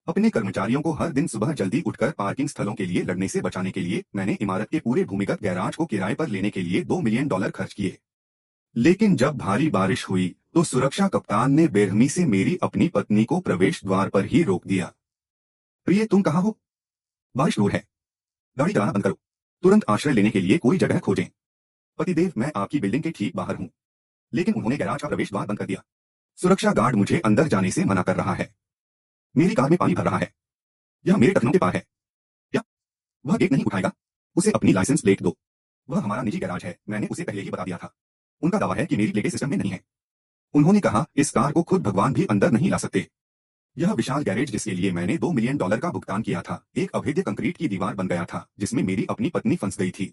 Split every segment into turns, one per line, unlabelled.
अपने कर्मचारियों को हर दिन सुबह जल्दी उठकर पार्किंग स्थलों के लिए लड़ने से बचाने के लिए मैंने इमारत के पूरे भूमिगत गैराज को किराए पर लेने के लिए $2 मिलियन खर्च किए। लेकिन जब भारी बारिश हुई तो सुरक्षा कप्तान ने बेरहमी से मेरी अपनी पत्नी को प्रवेश द्वार पर ही रोक दिया। प्रिय, तुम कहाँ हो? बारिश दूर है। गाड़ी चलाना बंद करो। तुरंत आश्रय लेने के लिए कोई जगह खोजें। पतिदेव, मैं आपकी बिल्डिंग के ठीक बाहर हूँ। लेकिन उन्होंने गैराज का प्रवेश द्वार बंद कर दिया। सुरक्षा गार्ड मुझे अंदर जाने से मना कर रहा है। मेरी कार में पानी भर रहा है। यह मेरे टखनों के पार है। क्या वह गेट नहीं उठाएगा? उसे अपनी लाइसेंस प्लेट दो। वह हमारा निजी गैराज है, मैंने उसे पहले ही बता दिया था। उनका दावा है कि मेरी प्लेटें सिस्टम में नहीं है। उन्होंने कहा, इस कार को खुद भगवान भी अंदर नहीं ला सकते। यह विशाल गैरेज जिसके लिए मैंने $2 मिलियन का भुगतान किया था, एक अभेद्य कंक्रीट की दीवार बन गया था जिसमें मेरी अपनी पत्नी फंस गई थी।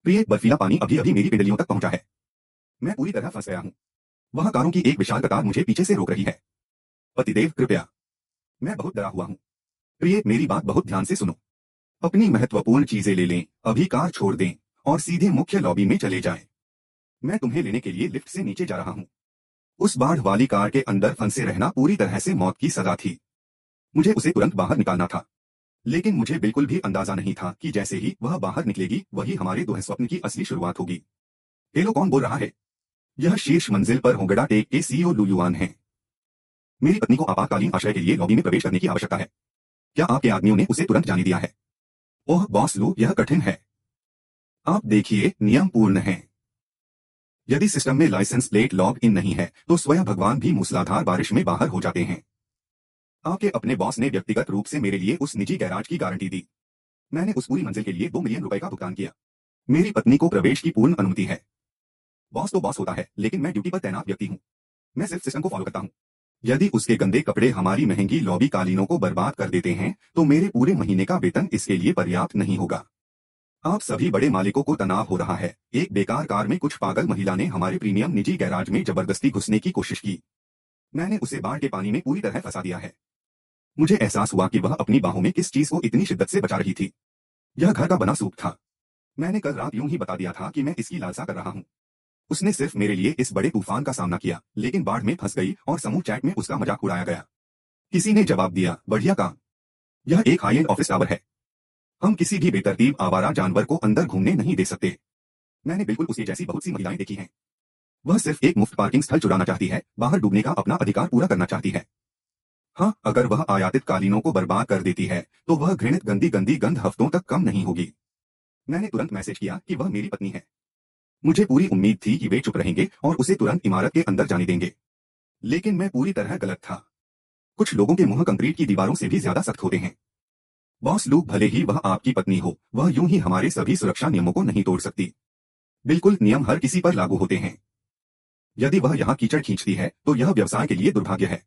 प्रिय, बर्फीला पानी अभी अभी मेरी पिंडलियों तक पहुंचा है। मैं पूरी तरह फंस गया हूं। वह कारों की एक विशाल कतार मुझे पीछे से रोक रही है। पतिदेव, कृपया। मैं बहुत डरा हुआ हूं। प्रिय, मेरी बात बहुत ध्यान से सुनो। अपनी महत्वपूर्ण चीजें ले लें, अभी कार छोड़ दें और सीधे मुख्य लॉबी में चले जाएं। मैं तुम्हें लेने के लिए लिफ्ट से नीचे जा रहा हूं। उस बाढ़ वाली कार के अंदर फंसे रहना पूरी तरह से मौत की सजा थी। मुझे उसे तुरंत बाहर निकालना था। लेकिन मुझे बिल्कुल भी अंदाजा नहीं था कि जैसे ही वह बाहर निकलेगी वही हमारे दुःस्वप्न की असली शुरुआत होगी। हेलो, कौन बोल रहा है? यह शीर्ष मंजिल पर होगड़ा टेक के सीईओ लू युआन है। मेरी पत्नी को आपातकालीन आश्रय के लिए लॉबी में प्रवेश करने की आवश्यकता है। क्या आपके आदमियों ने उसे तुरंत जाने दिया है? ओह बॉस लू, यह कठिन है। आप देखिए, नियम पूर्ण है। यदि सिस्टम में लाइसेंस प्लेट लॉग इन नहीं है तो स्वयं भगवान भी मूसलाधार बारिश में बाहर हो जाते हैं। आपके अपने बॉस ने व्यक्तिगत रूप से मेरे लिए उस निजी गैराज की गारंटी दी। मैंने उस पूरी मंजिल के लिए $2 मिलियन का भुगतान किया। मेरी पत्नी को प्रवेश की पूर्ण अनुमति है। बॉस तो बॉस होता है, लेकिन मैं ड्यूटी पर तैनात व्यक्ति हूँ। मैं सिर्फ सिस्टम को फॉलो करता हूँ। यदि उसके गंदे कपड़े हमारी महंगी लॉबी कालीनों को बर्बाद कर देते हैं तो मेरे पूरे महीने का वेतन इसके लिए पर्याप्त नहीं होगा। आप सभी बड़े मालिकों को तनाव हो रहा है। एक बेकार कार में कुछ पागल महिला ने हमारे प्रीमियम निजी गैराज में जबरदस्ती घुसने की कोशिश की। मैंने उसे बाढ़ के पानी में पूरी तरह फंसा दिया है। मुझे एहसास हुआ कि वह अपनी बाहों में किस चीज को इतनी शिद्दत से बचा रही थी। यह घर का बना सूप था। मैंने कल रात यूं ही बता दिया था कि मैं इसकी लालसा कर रहा हूं। उसने सिर्फ मेरे लिए इस बड़े तूफान का सामना किया, लेकिन बाढ़ में फंस गई और समूह चैट में उसका मजाक उड़ाया गया। किसी ने जवाब दिया, बढ़िया काम। यह एक हाई एंड ऑफिस टावर है। हम किसी भी बेतरतीब आवारा जानवर को अंदर घूमने नहीं दे सकते। मैंने बिल्कुल उसी जैसी बहुत सी महिलाएं देखी हैं। वह सिर्फ एक मुफ्त पार्किंग स्थल चुराना चाहती है, बाहर डूबने का अपना अधिकार पूरा करना चाहती है। हाँ, अगर वह आयातित कालीनों को बर्बाद कर देती है तो वह घृणित गंदी गंदी गंध हफ्तों तक कम नहीं होगी। मैंने तुरंत मैसेज किया कि वह मेरी पत्नी है। मुझे पूरी उम्मीद थी कि वे चुप रहेंगे और उसे तुरंत इमारत के अंदर जाने देंगे। लेकिन मैं पूरी तरह गलत था। कुछ लोगों के मुंह कंक्रीट की दीवारों से भी ज्यादा सख्त होते हैं। बॉस लू, भले ही वह आपकी पत्नी हो, वह यूं ही हमारे सभी सुरक्षा नियमों को नहीं तोड़ सकती। बिल्कुल, नियम हर किसी पर लागू होते हैं। यदि वह यहाँ कीचड़ खींचती है तो यह व्यवसाय के लिए दुर्भाग्य है।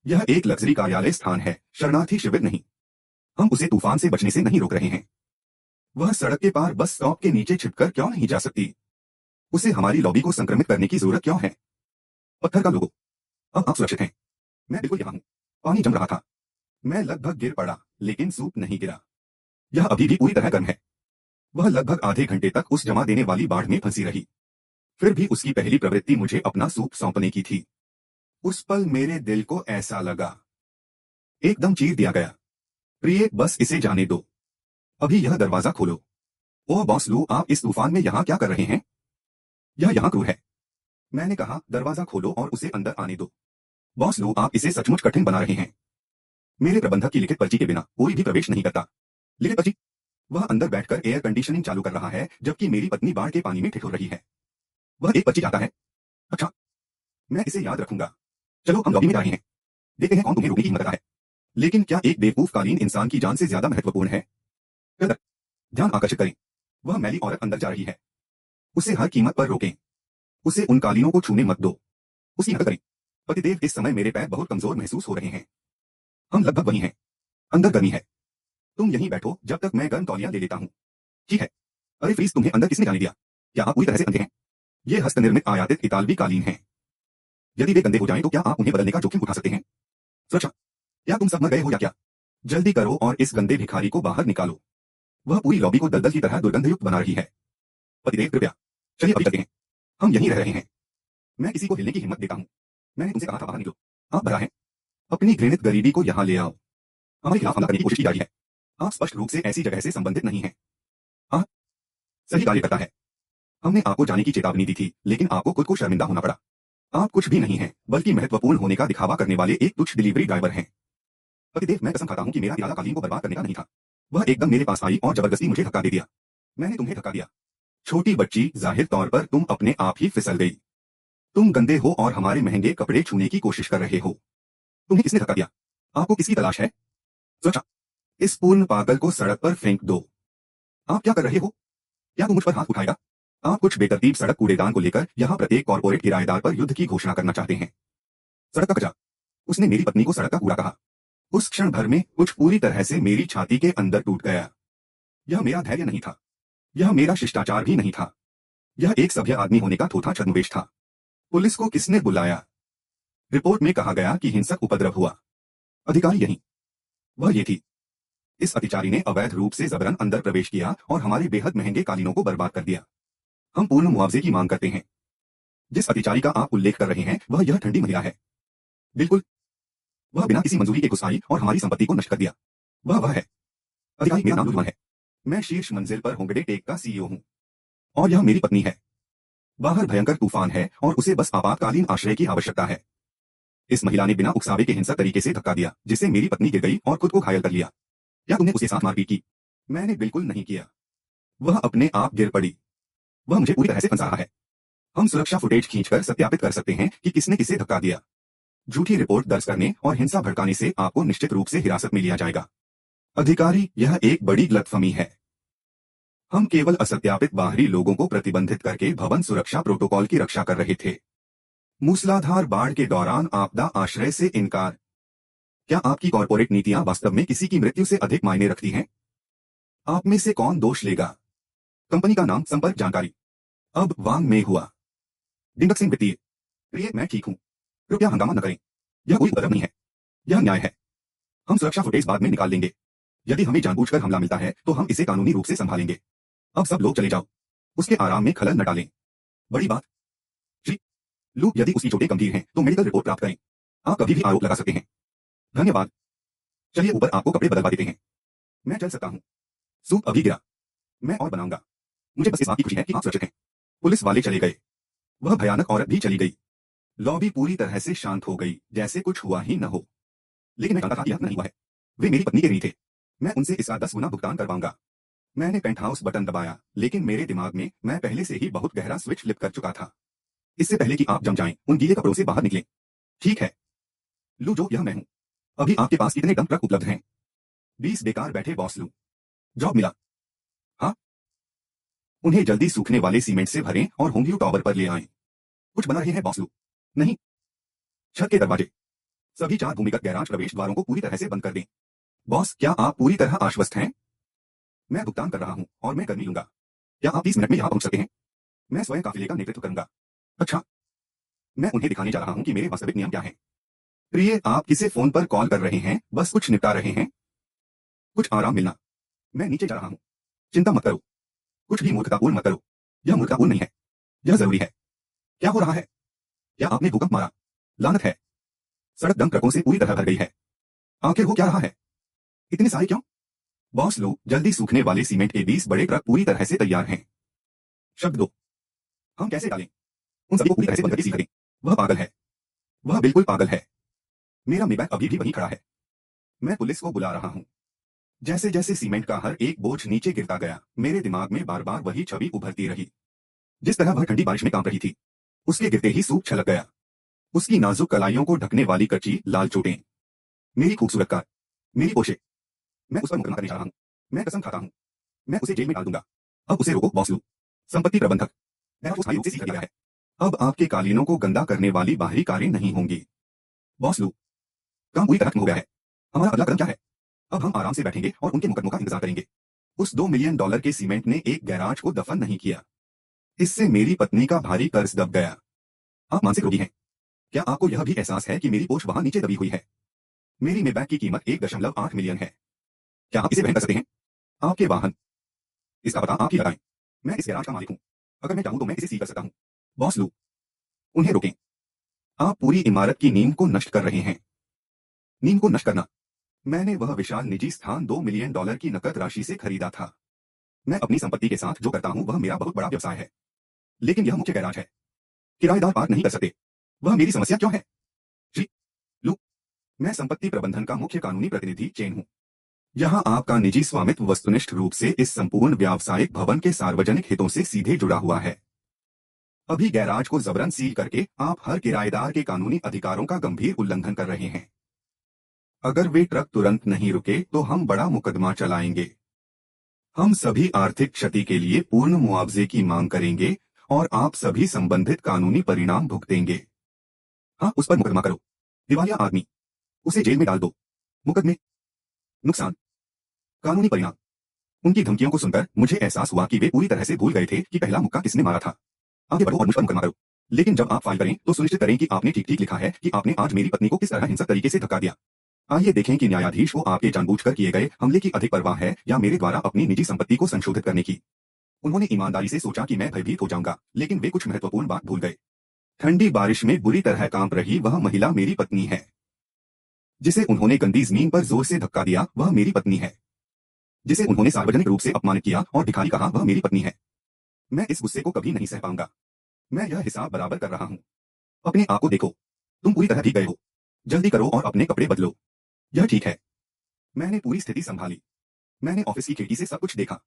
यह एक लग्जरी कार्यालय स्थान है, शरणार्थी शिविर नहीं। हम उसे तूफान से बचने से नहीं रोक रहे हैं। वह सड़क के पार बस स्टॉप के नीचे छिपकर क्यों नहीं जा सकती? उसे हमारी लॉबी को संक्रमित करने की जरूरत क्यों है? पत्थर का लोगो। अब आप सुरक्षित हैं। मैं बिल्कुल यहाँ हूँ। पानी जम रहा था। मैं लगभग गिर पड़ा, लेकिन सूप नहीं गिरा। यह अभी भी पूरी तरह गर्म है। वह लगभग आधे घंटे तक उस जमा देने वाली बाढ़ में फंसी रही। फिर भी उसकी पहली प्रवृत्ति मुझे अपना सूप सौंपने की थी। उस पल मेरे दिल को ऐसा लगा, एकदम चीर दिया गया। प्रिय, बस इसे जाने दो। अभी यह दरवाजा खोलो। ओह बॉस लू, आप इस तूफान में यहाँ क्या कर रहे हैं? यह यहाँ क्रू है। मैंने कहा, दरवाजा खोलो और उसे अंदर आने दो। बॉस लू, आप इसे सचमुच कठिन बना रहे हैं। मेरे प्रबंधक की लिखित पर्ची के बिना कोई भी प्रवेश नहीं करता। लिखित पर्ची? वह अंदर बैठकर एयर कंडीशनिंग चालू कर रहा है जबकि मेरी पत्नी बाढ़ के पानी में ठिठुर रही है। वह एक पर्ची चाहता है। अच्छा, मैं इसे याद रखूंगा। चलो, हम लॉबी में जा रहे हैं। देखते हैं कौन तुम्हें रोकने की हिम्मत करता है। लेकिन क्या एक बेवकूफकालीन इंसान की जान से ज्यादा महत्वपूर्ण है? ध्यान आकर्षित करें। वह मैली औरत अंदर जा रही है। उसे हर कीमत पर रोकें। उसे उन कालीनों को छूने मत दो। उसकी हरकत करें। पतिदेव, इस समय मेरे पैर बहुत कमजोर महसूस हो रहे हैं। हम लगभग वहीं हैं। अंदर गर्मी है। तुम यहीं बैठो जब तक मैं गर्म तौलिया ले लेता हूँ। ठीक है। अरे फ्रीज, तुम्हें अंदर किसने जाने दिया? क्या आप पूरी तरह से अंधे हैं? ये हस्तनिर्मित आयातित इतालवी कालीन हैं। यदि वे गंदे हो जाएं तो क्या आप उन्हें बदलने का जोखिम उठा सकते हैं? सुरक्षा। क्या तुम सब मर गए हो या क्या? जल्दी करो और इस गंदे भिखारी को बाहर निकालो। वह पूरी लॉबी को दलदल की तरह दुर्गंधयुक्त बना रही है। पतिदेव, कृपया। चलिए अभी चलते हैं। हम यहीं रह रहे हैं। मैं किसी को हिलने की हिम्मत देता हूँ। मैंने तुमसे कहा था बाहर निकलो। आप भरा है। अपनी घृणित गरीबी को यहाँ ले आओ। हमारे खिलाफ हमला करने की कोशिश की जा रही है। आप स्पष्ट रूप से ऐसी जगह से संबंधित नहीं हैं। हाँ, सही कार्य करता है। हमने आपको जाने की चेतावनी दी थी, लेकिन आपको खुद को शर्मिंदा होना पड़ा। आप कुछ भी नहीं हैं, बल्कि महत्वपूर्ण होने का दिखावा करने वाले एक तुच्छ डिलीवरी ड्राइवर हैं। पतिदेव, मैं कसम खाता हूं कि मेरा इरादा कालीन को बर्बाद करने का नहीं था। वह एकदम मेरे पास आई और जबरदस्ती मुझे धक्का दे दिया। मैंने तुम्हें धक्का दिया। छोटी बच्ची, जाहिर तौर पर तुम अपने आप ही फिसल गई। तुम गंदे हो और हमारे महंगे कपड़े छूने की कोशिश कर रहे हो। तुम्हें किसने धक्का दिया? आपको किसकी तलाश है? सुरक्षा। इस पूर्ण पागल को सड़क पर फेंक दो। आप क्या कर रहे हो? क्या तुम मुझ पर हाथ उठाएगा? आप कुछ बेतरतीब सड़क कूड़ेदान को लेकर यहाँ प्रत्येक कॉर्पोरेट किराएदार पर युद्ध की घोषणा करना चाहते हैं। सड़क का कचरा। उसने मेरी पत्नी को सड़क का कूड़ा कहा। उस क्षण भर में कुछ पूरी तरह से मेरी छाती के अंदर टूट गया। यह मेरा धैर्य नहीं था। यह मेरा शिष्टाचार भी नहीं था। यह एक सभ्य आदमी होने का थोथा छद्मवेश था। पुलिस को किसने बुलाया? रिपोर्ट में कहा गया कि हिंसक उपद्रव हुआ। अधिकारी यही, वह ये थी। इस अतिचारी ने अवैध रूप से जबरन अंदर प्रवेश किया और हमारे बेहद महंगे कालीनों को बर्बाद कर दिया। हम पूर्ण मुआवजे की मांग करते हैं। जिस अतिचारी का आप उल्लेख कर रहे हैं, वह यह ठंडी महिला है। बिल्कुल। वह बिना किसी मंजूरी के घुस आई और हमारी संपत्ति को नष्ट कर दिया। वह है। अधिकारी, मेरा नाम रुजवान है। मैं शीर्ष मंजिल पर होंगडे टेक का सीईओ हूँ। और यह मेरी पत्नी है। बाहर भयंकर तूफान है और उसे बस आपातकालीन आश्रय की आवश्यकता है। इस महिला ने बिना उकसावे के हिंसक तरीके से धक्का दिया, जिससे मेरी पत्नी गिर गई और खुद को घायल कर लिया। क्या तुमने उसके साथ मारपीट की? मैंने बिल्कुल नहीं किया। वह अपने आप गिर पड़ी। वह मुझे पूरी तरह से फंसा रहा है। हम सुरक्षा फुटेज खींचकर सत्यापित कर सकते हैं कि किसने किसे धक्का दिया। झूठी रिपोर्ट दर्ज करने और हिंसा भड़काने से आपको निश्चित रूप से हिरासत में लिया जाएगा। अधिकारी, यह एक बड़ी गलतफहमी है। हम केवल असत्यापित बाहरी लोगों को प्रतिबंधित करके भवन सुरक्षा प्रोटोकॉल की रक्षा कर रहे थे। मूसलाधार बाढ़ के दौरान आपदा आश्रय से इनकार। क्या आपकी कॉर्पोरेट नीतियां वास्तव में किसी की मृत्यु से अधिक मायने रखती हैं? आप में से कौन दोष लेगा? कंपनी का नाम, संपर्क जानकारी। अब वांग में हुआ। डिंगक सिंह वित्तीय। प्रिय, मैं ठीक हूं। कृपया हंगामा न करें। यह कोई उपद्रव नहीं है। यह न्याय है। हम सुरक्षा फुटेज बाद में निकाल लेंगे। यदि हमें जानबूझकर हमला मिलता है तो हम इसे कानूनी रूप से संभालेंगे। अब सब लोग चले जाओ। उसके आराम में खलल न डालें। बड़ी बात। श्री लू, यदि उसकी चोटें गंभीर हैं तो मेडिकल रिपोर्ट प्राप्त करें। आप कभी भी आरोप लगा सकते हैं। धन्यवाद। चलिए ऊपर, आपको कपड़े बदलवा देते हैं। मैं चल सकता हूँ। सूप अभी गिरा। मैं और बनाऊंगा। मुझे बस इस बात की खुशी है कि आप सुरक्षित हैं। पुलिस वाले चले गए। वह भयानक औरत भी चली गई। लॉबी पूरी तरह से शांत हो गई, जैसे कुछ हुआ ही न हो। लेकिन मैं जानता था कि यह नहीं हुआ है। वे मेरी पत्नी के ऋणी थे। मैं उनसे इसका 10 गुना भुगतान कर पाऊंगा। मैंने पेंटहाउस बटन दबाया, लेकिन मेरे दिमाग में मैं पहले से ही बहुत गहरा स्विच फ्लिप कर चुका था। इससे पहले कि आप जम जाएं, उन गीले कपड़ों से बाहर निकलें। ठीक है लू, जो यह मैं हूं। अभी आपके पास कितने डंप ट्रक उपलब्ध हैं? 20 बेकार बैठे बॉस लू। जॉब मिला? हाँ। उन्हें जल्दी सूखने वाले सीमेंट से भरें और होंगयू टावर पर ले आएं। कुछ बना रहे हैं बॉस लू? नहीं। छत के दरवाजे, सभी 4 भूमिगत गैराज प्रवेश द्वारों को पूरी तरह से बंद कर दें। बॉस, क्या आप पूरी तरह आश्वस्त हैं? मैं भुगतान कर रहा हूं और मैं कर्मी लूंगा। क्या आप 30 मिनट में यहां पहुंच सकते हैं? मैं स्वयं काफिले का नेतृत्व करूंगा। अच्छा। मैं उन्हें दिखाने जा रहा हूं कि मेरे वास्तविक नियम क्या हैं। प्रिय, आप किसे फोन पर कॉल कर रहे हैं? बस कुछ निपटा रहे हैं? कुछ आराम मिलना। मैं नीचे जा रहा हूं। चिंता मत करो। कुछ भी मूर्खतापूर्ण मत करो। यह मूर्खतापूर्ण नहीं है। यह जरूरी है। क्या हो रहा है? क्या आपने भूकंप मारा? लानत है। सड़क डंप ट्रकों से पूरी तरह भर गई है। आखिर हो क्या रहा है? इतने सारे क्यों? बॉस लोग, जल्दी सूखने वाले सीमेंट के 20 बड़े ट्रक पूरी तरह से तैयार हैं। शब्द दो। हम कैसे डालें? उन सभी को पूरी तरह से बंद करके सील करें। वह पागल है। वह बिल्कुल पागल है। मेरा मेबैक अभी भी वहीं खड़ा है। मैं पुलिस को बुला रहा हूं। जैसे जैसे सीमेंट का हर एक बोझ नीचे गिरता गया, मेरे दिमाग में बार बार वही छवि उभरती रही। जिस तरह वह ठंडी बारिश में कांप रही थी। उसके गिरते ही सूप छलक गया। उसकी नाजुक कलाइयों को ढकने वाली कच्ची लाल चोटें। मेरी खूबसूरत कार। मेरी पोशे। मैं उस पर मुकदमा करने जा रहा हूं। मैं कसम खाता हूं। मैं उसे जेल में डाल दूंगा। अब उसे रोको बॉस लू। संपत्ति प्रबंधक। मैं स्थायी रूप से सीख गया है। अब आपके कालीनों को गंदा करने वाली बाहरी कारें नहीं होंगी। बॉस लू, काम पूरी तरह खत्म हो गया है। हमारा अगला कदम क्या है? अब हम आराम से बैठेंगे और उनके मुकदमों का इंतजार करेंगे। उस $2 मिलियन के सीमेंट ने एक गैराज को दफन नहीं किया। इससे मेरी पत्नी का भारी कर्ज दब गया। आप मानसिक रोगी हैं। क्या आपको यह भी एहसास है कि मेरी पोछ वहां नीचे दबी हुई है? मेरी मेबैक की कीमत 1.8 मिलियन है। क्या आप इसे वहन कर सकते हैं? आपके वाहन। इसका पता आप ही लगाएं। मैं इस गैराज का मालिक हूं। अगर मैं चाहूं तो मैं इसे सील कर सकता हूं। बॉस लू, उन्हें रोकें। आप पूरी इमारत की नींव को नष्ट कर रहे हैं। नींव को नष्ट करना। मैंने वह विशाल निजी स्थान $2 मिलियन की नकद राशि से खरीदा था। मैं अपनी संपत्ति के साथ जो करता हूं वह मेरा बहुत बड़ा व्यवसाय है। लेकिन यह मुख्य गैराज है। किराएदार पार्क नहीं कर सकते। वह मेरी समस्या क्यों है? श्री लू, मैं संपत्ति प्रबंधन का मुख्य कानूनी प्रतिनिधि चेन हूं। यहाँ आपका निजी स्वामित्व वस्तुनिष्ठ रूप से इस संपूर्ण व्यावसायिक भवन के सार्वजनिक हितों से सीधे जुड़ा हुआ है। अभी गैराज को जबरन सील करके आप हर किराएदार के कानूनी अधिकारों का गंभीर उल्लंघन कर रहे हैं। अगर वे ट्रक तुरंत नहीं रुके तो हम बड़ा मुकदमा चलाएंगे। हम सभी आर्थिक क्षति के लिए पूर्ण मुआवजे की मांग करेंगे और आप सभी संबंधित कानूनी परिणाम भुगतेंगे। हाँ, उस पर मुकदमा करो। दिवालिया आदमी, उसे जेल में डाल दो। मुकदमे, नुकसान, कानूनी परिणाम। उनकी धमकियों को सुनकर मुझे एहसास हुआ कि वे पूरी तरह से भूल गए थे कि पहला मुक्का किसने मारा था। आगे बढ़ो और मुझ पर मुकदमा करो। लेकिन जब आप फाइल करें तो सुनिश्चित करें कि आपने ठीक ठीक लिखा है कि आपने आज मेरी पत्नी को किस तरह हिंसक तरीके से धक्का दिया। आइए देखें कि न्यायाधीश को आपके जानबूझकर किए गए हमले की अधिक परवाह है या मेरे द्वारा अपनी निजी संपत्ति को संशोधित करने की। उन्होंने ईमानदारी से सोचा कि मैं भयभीत हो जाऊंगा, लेकिन वे कुछ महत्वपूर्ण बात भूल गए। ठंडी बारिश में बुरी तरह कांप रही वह महिला मेरी पत्नी है। जिसे उन्होंने गंदी जमीन पर जोर से धक्का दिया वह मेरी पत्नी है। जिसे उन्होंने सार्वजनिक रूप से अपमानित किया और भिखारी कहा वह मेरी पत्नी है। मैं इस गुस्से को कभी नहीं सह पाऊंगा। मैं यह हिसाब बराबर कर रहा हूं। अपने आप को देखो, तुम पूरी तरह भीग गए हो। जल्दी करो और अपने कपड़े बदलो। यह ठीक है। मैंने पूरी स्थिति संभाली। मैंने ऑफिस की खिड़की से सब कुछ देखा।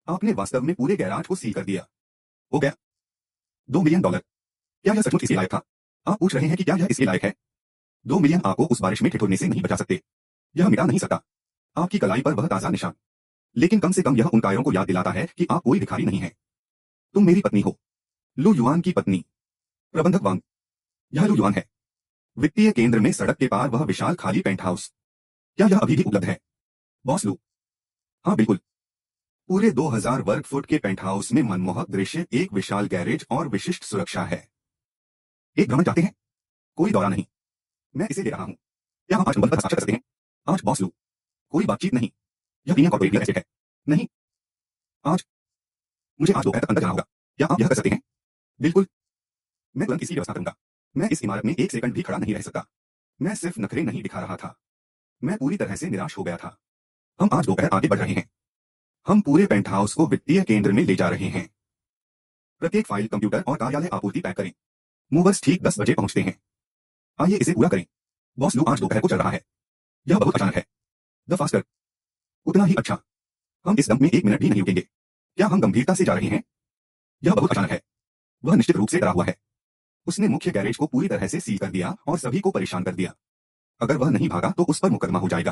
आपने वास्तव में पूरे गैराज को सील कर दिया। हो गया। $2 मिलियन। क्या यह सचमुच इसके लायक था? आप पूछ रहे हैं कि क्या यह इसके लायक है? 2 मिलियन आपको उस बारिश में ठिठुरने से नहीं बचा सकते। यह मिटा नहीं सकता आपकी कलाई पर वह ताजा निशान। लेकिन कम से कम यह उन कायरों को याद दिलाता है कि आप कोई भिखारी नहीं है। तुम मेरी पत्नी हो। लू युआन की पत्नी। प्रबंधक वांग। यह लू युआन है। वित्तीय केंद्र में सड़क के पार वह विशाल खाली पेंट हाउस। क्या यह अभी भी उपलब्ध है? बॉस लू। हाँ बिल्कुल। पूरे 2000 वर्ग फुट के पेंट हाउस में मनमोहक दृश्य, एक विशाल गैरेज और विशिष्ट सुरक्षा है। एक भ्रमण चाहते हैं? कोई दौरा नहीं। मैं इसे ले रहा हूं। क्या हम आज अनुबंध पर हस्ताक्षर कर सकते हैं? आज बॉस लू। कोई बातचीत नहीं। यह प्रीमियम कॉर्पोरेट रियल एस्टेट है। नहीं। आज। मुझे आज दोपहर तक अंदर जाना होगा। क्या आप यह कर सकते हैं? बिल्कुल। मैं तुरंत इसकी व्यवस्था करूंगा। मैं इस इमारत में एक सेकंड भी खड़ा नहीं रह सकता। मैं सिर्फ नखरे नहीं दिखा रहा था। मैं पूरी तरह से निराश हो गया था। हम आज दोपहर आगे बढ़ रहे हैं। हम पूरे पेंट हाउस को वित्तीय केंद्र में ले जा रहे हैं। प्रत्येक फाइल, कंप्यूटर और कार्यालय आपूर्ति पैक करें। मूवर्स ठीक 10 बजे पहुंचते हैं। आइए इसे पूरा करें। बॉस लू आज दोपहर को चल रहा है। यह बहुत अचानक है। The faster. उतना ही अच्छा। हम इस डंप में 1 मिनट भी नहीं रुकेंगे। क्या हम गंभीरता से जा रहे हैं? यह बहुत अचानक है। वह निश्चित रूप से डरा हुआ है। उसने मुख्य गैरेज को पूरी तरह से सील कर दिया और सभी को परेशान कर दिया। अगर वह नहीं भागा तो उस पर मुकदमा हो जाएगा।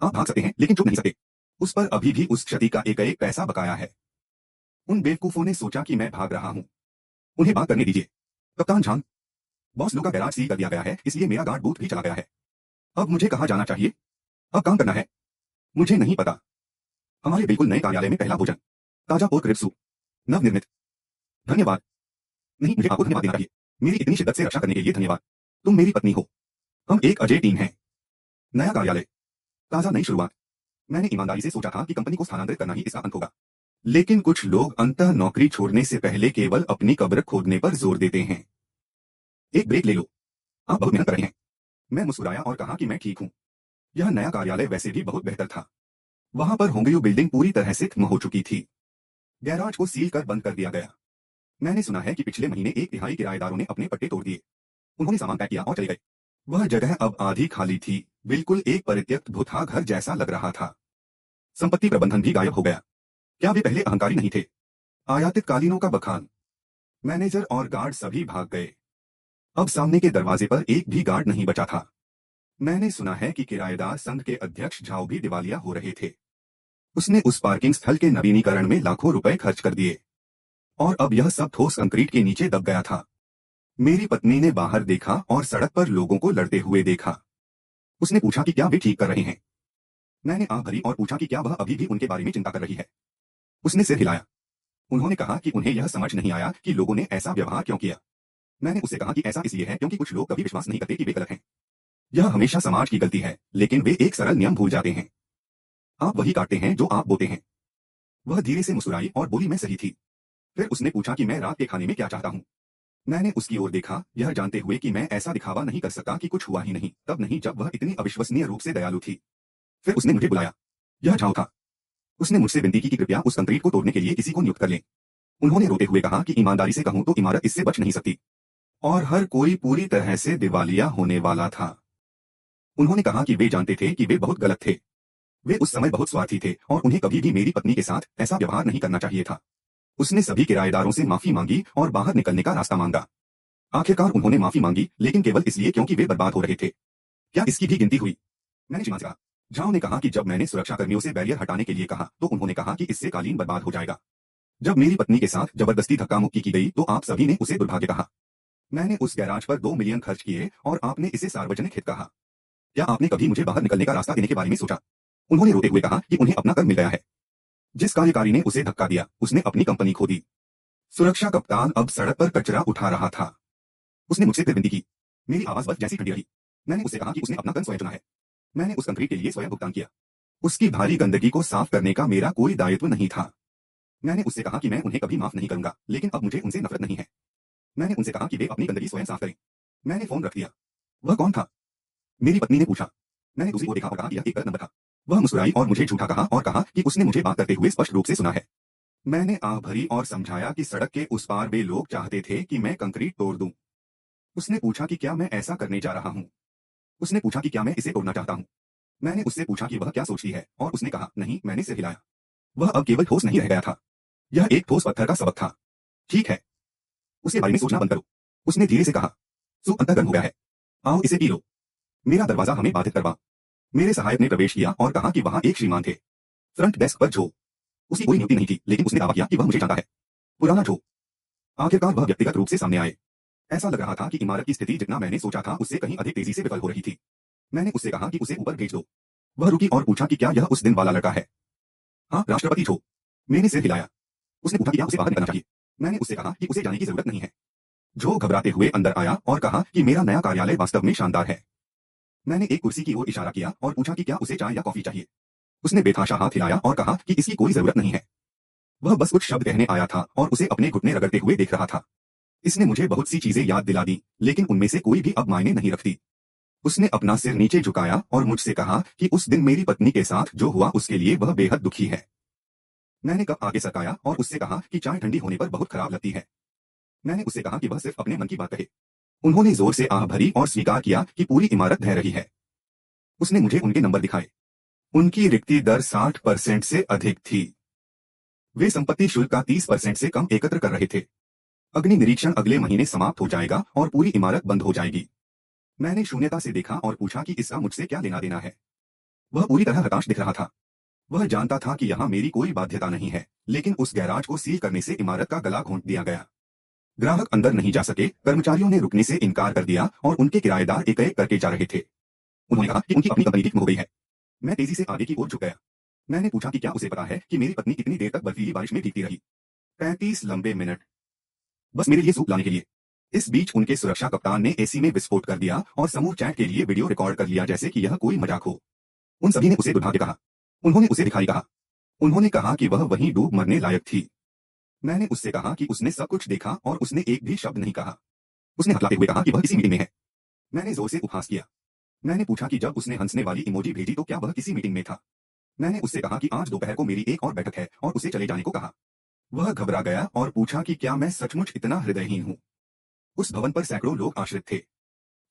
आप भाग सकते हैं लेकिन चुप नहीं सकते। उस पर अभी भी उस क्षति का एक पैसा बकाया है। उन बेवकूफों ने सोचा कि मैं भाग रहा हूं। उन्हें बात करने दीजिए। कप्तान झांग। बॉस लू का गैराज सील कर दिया गया है, इसलिए मेरा गार्ड बूथ भी चला गया है। अब मुझे कहां जाना चाहिए? अब काम करना है। मुझे नहीं पता। हमारे बिल्कुल नए कार्यालय में पहला भोजन, ताजा पोर्क रिब सूप, नवनिर्मित। धन्यवाद। नहीं, मुझे आपको धन्यवाद देना चाहिए। मेरी इतनी शिद्दत से रक्षा करने के लिए धन्यवाद। तुम मेरी पत्नी हो। हम एक अजय टीम हैं। नया कार्यालय, ताजा नई शुरुआत। मैंने ईमानदारी से सोचा था कि कंपनी को स्थानांतरित करना ही इसका अंत होगा। लेकिन कुछ लोग अंततः नौकरी छोड़ने से पहले केवल अपनी कब्र खोदने पर जोर देते हैं। एक ब्रेक ले लो। आप बहुत मेहनत कर रहे हैं। मैं मुस्कुराया और कहा कि मैं ठीक हूं। यह नया कार्यालय वैसे भी बहुत बेहतर था। वहां पर होंगयू बिल्डिंग पूरी तरह से खत्म हो चुकी थी। गैराज को सील कर बंद कर दिया गया। मैंने सुना है कि पिछले महीने 1/3 किराएदारों ने अपने पट्टे तोड़ दिए। उन्होंने सामान पैक किया और चले गए। वह जगह अब आधी खाली थी, बिल्कुल एक परित्यक्त भूथा घर जैसा लग रहा था। संपत्ति प्रबंधन भी गायब हो गया। क्या वे पहले अहंकारी नहीं थे? आयातित कालीनों का बखान। मैनेजर और गार्ड सभी भाग गए। अब सामने के दरवाजे पर एक भी गार्ड नहीं बचा था। मैंने सुना है कि किराएदार संघ के अध्यक्ष झाओ भी दिवालिया हो रहे थे। उसने उस पार्किंग स्थल के नवीनीकरण में लाखों रुपए खर्च कर दिए और अब यह सब ठोस कंक्रीट के नीचे दब गया था। मेरी पत्नी ने बाहर देखा और सड़क पर लोगों को लड़ते हुए देखा। उसने पूछा कि क्या वे ठीक कर रहे हैं। मैंने आंख भरी और पूछा कि क्या वह अभी भी उनके बारे में चिंता कर रही है। उसने सिर हिलाया। उन्होंने कहा कि उन्हें यह समझ नहीं आया कि लोगों ने ऐसा व्यवहार क्यों किया। मैंने उससे कहा कि ऐसा इसलिए है क्योंकि कुछ लोग कभी विश्वास नहीं करते कि वे गलत हैं। यह हमेशा समाज की गलती है, लेकिन वे एक सरल नियम भूल जाते हैं। आप वही काटते हैं जो आप बोते हैं। वह धीरे से मुस्कुराई और बोली मैं सही थी। फिर उसने पूछा कि मैं रात के खाने में क्या चाहता हूं। मैंने उसकी ओर देखा, यह जानते हुए कि मैं ऐसा दिखावा नहीं कर सकता कि कुछ हुआ ही नहीं, तब नहीं जब वह इतनी अविश्वसनीय रूप से दयालु थी। फिर उसने मुझे बुलाया। यह झाओ था। उसने मुझसे विनती की कि कृपया उस कंक्रीट को तोड़ने के लिए किसी को नियुक्त कर लें। उन्होंने रोते हुए कहा कि ईमानदारी से कहूं तो इमारत इससे बच नहीं सकती और हर कोई पूरी तरह से दिवालिया होने वाला था। उन्होंने कहा कि वे जानते थे कि वे बहुत गलत थे। वे उस समय बहुत स्वार्थी थे और उन्हें कभी भी मेरी पत्नी के साथ ऐसा व्यवहार नहीं करना चाहिए था। उसने सभी किराएदारों से माफी मांगी और बाहर निकलने का रास्ता मांगा। आखिरकार उन्होंने माफी मांगी, लेकिन केवल इसलिए क्योंकि वे बर्बाद हो रहे थे। क्या इसकी भी गिनती हुई? मैंने श्रीमान से कहा। झाओ ने कहा कि जब मैंने सुरक्षा कर्मियों से बैरियर हटाने के लिए कहा तो उन्होंने कहा कि इससे कालीन बर्बाद हो जाएगा। जब मेरी पत्नी के साथ जबरदस्ती धक्का मुक्की की गई तो आप सभी ने उसे दुर्भाग्य कहा। मैंने उस गैराज पर 2 मिलियन खर्च किए और आपने इसे सार्वजनिक हित कहा। क्या आपने कभी मुझे बाहर निकलने का रास्ता देने के बारे में सोचा? उन्होंने रोते हुए कहा कि उन्हें अपना कर मिल गया है। जिस कार्यकारी ने उसे धक्का दिया उसने अपनी कंपनी खो दी। सुरक्षा कप्तान अब सड़क पर कचरा उठा रहा था। उसने मुझसे फिर विनती की। मेरी आवाज बस जैसी ठंडी रही। मैंने उससे कहा कि उसने अपना कन स्वयं चुना है। मैंने उस कंक्रीट के लिए स्वयं भुगतान किया। उसकी भारी गंदगी को साफ करने का मेरा कोई दायित्व नहीं था। मैंने उससे कहा कि मैं उन्हें कभी माफ नहीं करूंगा, लेकिन अब मुझे उनसे नफरत नहीं है। मैंने उनसे कहा कि वे अपनी गंदगी स्वयं साफ करें। मैंने फोन रख दिया। वह कौन था? मेरी पत्नी ने पूछा। मैंने दूसरी ओर देखा और कहा कि यह एक गलत नंबर था। वह मुस्कुराई और मुझे झूठा कहा और कहा कि उसने मुझे बात करते हुए स्पष्ट रूप से सुना है। मैंने आह भरी और समझाया कि सड़क के उस पार वे लोग चाहते थे कि मैं कंक्रीट तोड़ दूं। उसने पूछा कि क्या मैं ऐसा करने जा रहा हूं। उसने पूछा कि क्या मैं इसे तोड़ना चाहता हूं। मैंने उससे पूछा कि वह क्या सोचती है और उसने कहा नहीं। मैंने सिर हिलाया। वह अब केवल ठोस नहीं रह गया था। यह एक ठोस पत्थर का सबक था। ठीक है, उसके बारे में सोचना बंद करो। उसने धीरे से कहा। सूप अंतः गर्म हो गया है। आओ इसे पी लो। मेरा दरवाजा हमें बाधित करवा। मेरे सहायक ने प्रवेश किया और कहा कि वहां एक श्रीमान थे। फ्रंट डेस्क पर जो। उसकी कोई नियुक्ति नहीं थी, लेकिन उसने दावा किया कि वह मुझे जानता है। पुराना जो। आखिरकार वह व्यक्तिगत रूप से सामने आए। ऐसा लग रहा था कि इमारत की स्थिति जितना मैंने सोचा था उससे कहीं अधिक तेजी से विफल हो रही थी। मैंने उससे कहा कि उसे ऊपर भेज दो। वह रुकी और पूछा कि क्या यह उस दिन वाला लड़का है? हाँ, राष्ट्रपति जो। मैंने सिर हिलाया। उसने पूछा कि क्या उसे बाहर निकलना चाहिए? मैंने उससे कहा कि उसे जाने की जरूरत नहीं है। जो घबराते हुए अंदर आया और कहा कि मेरा नया कार्यालय वास्तव में शानदार है। मैंने एक कुर्सी की ओर इशारा किया और पूछा कि क्या उसे चाय या कॉफी चाहिए। उसने बेतहाशा हाथ हिलाया और कहा कि इसकी कोई जरूरत नहीं है। वह बस कुछ शब्द कहने आया था और उसे अपने घुटने रगड़ते हुए देख रहा था। इसने मुझे बहुत सी चीजें याद दिला दी, लेकिन उनमें से कोई भी अब मायने नहीं रखती। उसने अपना सिर नीचे झुकाया और मुझसे कहा कि उस दिन मेरी पत्नी के साथ जो हुआ उसके लिए वह बेहद दुखी है। मैंने कप आगे सरकाया और उससे कहा कि चाय ठंडी होने पर बहुत खराब लगती है। मैंने उससे कहा कि वह सिर्फ अपने मन की बात कहे। उन्होंने जोर से आह भरी और स्वीकार किया कि पूरी इमारत ढह रही है। उसने मुझे उनके नंबर दिखाए। उनकी रिक्ति दर 60% से अधिक थी। वे संपत्ति शुल्क का 30% से कम एकत्र कर रहे थे। अग्नि निरीक्षण अगले महीने समाप्त हो जाएगा और पूरी इमारत बंद हो जाएगी। मैंने शून्यता से देखा और पूछा कि इसका मुझसे क्या लेना देना है। वह पूरी तरह हताश दिख रहा था। वह जानता था कि यहाँ मेरी कोई बाध्यता नहीं है, लेकिन उस गैराज को सील करने से इमारत का गला घोंट दिया गया। ग्राहक अंदर नहीं जा सके, कर्मचारियों ने रुकने से इनकार कर दिया और उनके किराएदार एक एक करके जा रहे थे। उन्होंने कहा कि उनकी अपनी कंपनी ठीक हो गई है। मैं तेजी से आगे की ओर झुक गया। मैंने पूछा कि क्या उसे पता है कि मेरी पत्नी कितनी देर तक बर्फीली बारिश में भीगती रही? 35 लंबे मिनट। बस मेरे लिए सूप लाने के लिए। इस बीच उनके सुरक्षा कप्तान ने एसी में विस्फोट कर दिया और समूह चैट के लिए वीडियो रिकॉर्ड कर लिया जैसे कि यह कोई मजाक हो। उन सभी ने उसे दुर्भाग्य कहा। उन्होंने उसे भिखारी कहा। उन्होंने कहा कि वह वहीं डूब मरने लायक थी। मैंने उससे कहा कि उसने सब कुछ देखा और उसने एक भी शब्द नहीं कहा। उसने हथलाते हुए कहा कि वह किसी मीटिंग में है। मैंने जोर से उपहास किया। मैंने पूछा कि जब उसने हंसने वाली इमोजी भेजी तो क्या वह किसी मीटिंग में था? मैंने उससे कहा कि आज दोपहर को मेरी एक और बैठक है और उसे चले जाने को कहा। वह घबरा गया और पूछा कि क्या मैं सचमुच इतना हृदयहीन हूं? उस भवन पर सैकड़ों लोग आश्रित थे।